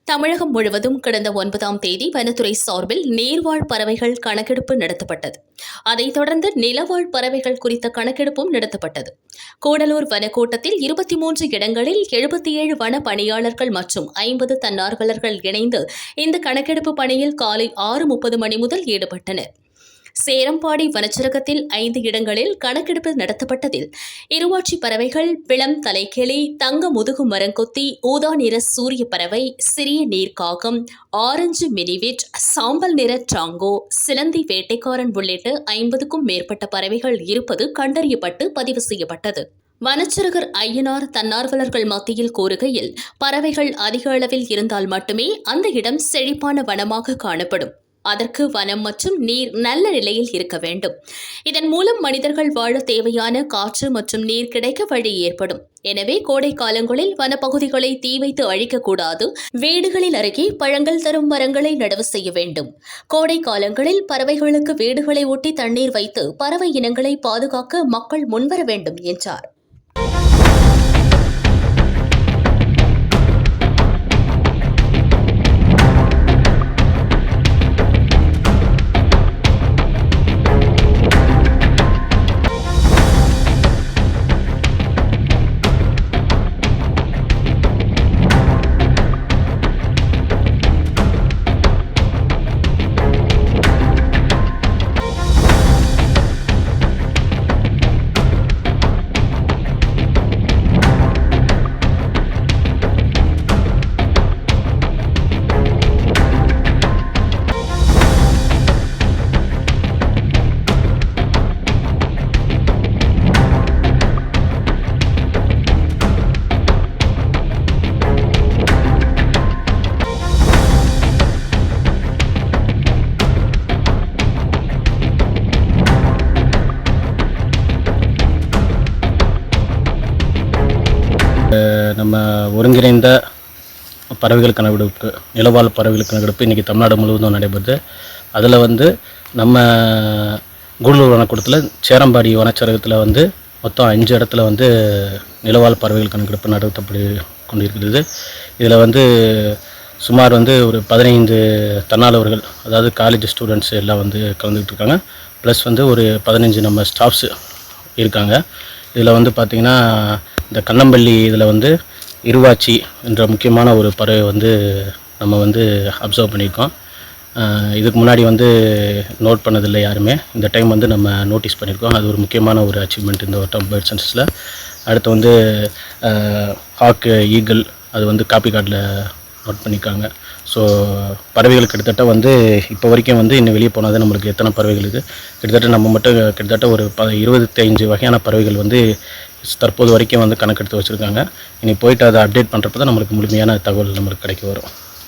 தமிழகம் முழுவதும் கடந்த 9ஆம் தேதி வனத்துறை சார்பில் நீர்வாழ் பறவைகள் கணக்கெடுப்பு நடத்தப்பட்டது. அதைத் தொடர்ந்து நிலவாழ் பறவைகள் குறித்த கணக்கெடுப்பும் நடத்தப்பட்டது. கூடலூர் வனக்கோட்டத்தில் 23 இடங்களில் 77 வன பணியாளர்கள் மற்றும் 50 தன்னார்வலர்கள் இணைந்து இந்த கணக்கெடுப்பு பணியில் காலை 6:30 மணி முதல் ஈடுபட்டனர். சேரம்பாடி வனச்சரகத்தில் 5 இடங்களில் கணக்கெடுப்பு நடத்தப்பட்டதில் இருவாட்சி பறவைகள், பிளம் தலைக்கிளி, தங்க முதுகு மரங்கொத்தி, ஊதா நிற சூரிய பறவை, சிறிய நீர்க்காகம், ஆரஞ்சு மினிவிட், சாம்பல் நிற ட்ராங்கோ, சிலந்தி வேட்டைக்காரன் உள்ளிட்ட 50க்கும் மேற்பட்ட பறவைகள் இருப்பது கண்டறியப்பட்டு பதிவு செய்யப்பட்டது. வனச்சரகர் ஐயனார் தன்னார்வலர்கள் மத்தியில் கூறுகையில், பறவைகள் அதிக அளவில் இருந்தால் மட்டுமே அந்த இடம் செழிப்பான வனமாக காணப்படும். அதற்கு வனம் மற்றும் நீர் நல்ல நிலையில் இருக்க வேண்டும். இதன் மூலம் மனிதர்கள் வாழ தேவையான காற்று மற்றும் நீர் கிடைக்க வழி ஏற்படும். எனவே கோடை காலங்களில் வனப்பகுதிகளை தீ வைத்து அழிக்கக்கூடாது. வீடுகளில் அருகே பழங்கள் தரும் மரங்களை நடவு செய்ய வேண்டும். கோடை காலங்களில் பறவைகளுக்கு வீடுகளை ஒட்டி தண்ணீர் வைத்து பறவை இனங்களை பாதுகாக்க மக்கள் முன்வர வேண்டும் என்றார். நம்ம ஒருங்கிணைந்த பறவைகள் கணக்கெடுப்பு, நிலவாழ் பறவைகள் கணக்கெடுப்பு இன்றைக்கி தமிழ்நாடு முழுவதும் நடைபெறுது. அதில் நம்ம கூடலூர் வனக்கூடத்தில் சேரம்பாடி வனச்சரகத்தில் மொத்தம் 5 இடத்துல நிலவாழ் பறவைகள் கணக்கெடுப்பு நடத்தப்பட்டு கொண்டிருக்கிறது. இதில் சுமார் ஒரு 15 தன்னார்வலர்கள், அதாவது காலேஜ் ஸ்டூடெண்ட்ஸ் எல்லாம் கலந்துக்கிட்டு இருக்காங்க. ப்ளஸ் ஒரு 15 நம்ம ஸ்டாஃப்ஸு இருக்காங்க. இதில் பார்த்திங்கன்னா இந்த கண்ணம்பள்ளி இதில் இருவாச்சி என்ற முக்கியமான ஒரு பறவை நம்ம அப்சர்வ் பண்ணியிருக்கோம். இதுக்கு முன்னாடி நோட் பண்ணதில்லை யாருமே. இந்த டைம் நம்ம நோட்டீஸ் பண்ணியிருக்கோம். அது ஒரு முக்கியமான ஒரு அச்சீவ்மெண்ட் இந்த வட்டம் பேர்ட் சென்சஸில். அடுத்து ஹாக்கு, ஈகிள் அது காப்பி கார்டில் நோட் பண்ணியிருக்காங்க. ஸோ பறவைகள் கிட்டத்தட்ட இப்போ வரைக்கும் இன்னும் வெளியே போனால் நம்மளுக்கு எத்தனை பறவைகள் இருக்குது, கிட்டத்தட்ட நம்ம மட்டும் கிட்டத்தட்ட ஒரு 25 வகையான பறவைகள் தற்போது வரைக்கும் கணக்கெடுத்து வச்சுருக்காங்க. இனி போயிட்டு அதை அப்டேட் பண்ணுறப்ப தான் நம்மளுக்கு முழுமையான தகவல் நம்மளுக்கு கிடைக்க வரும்.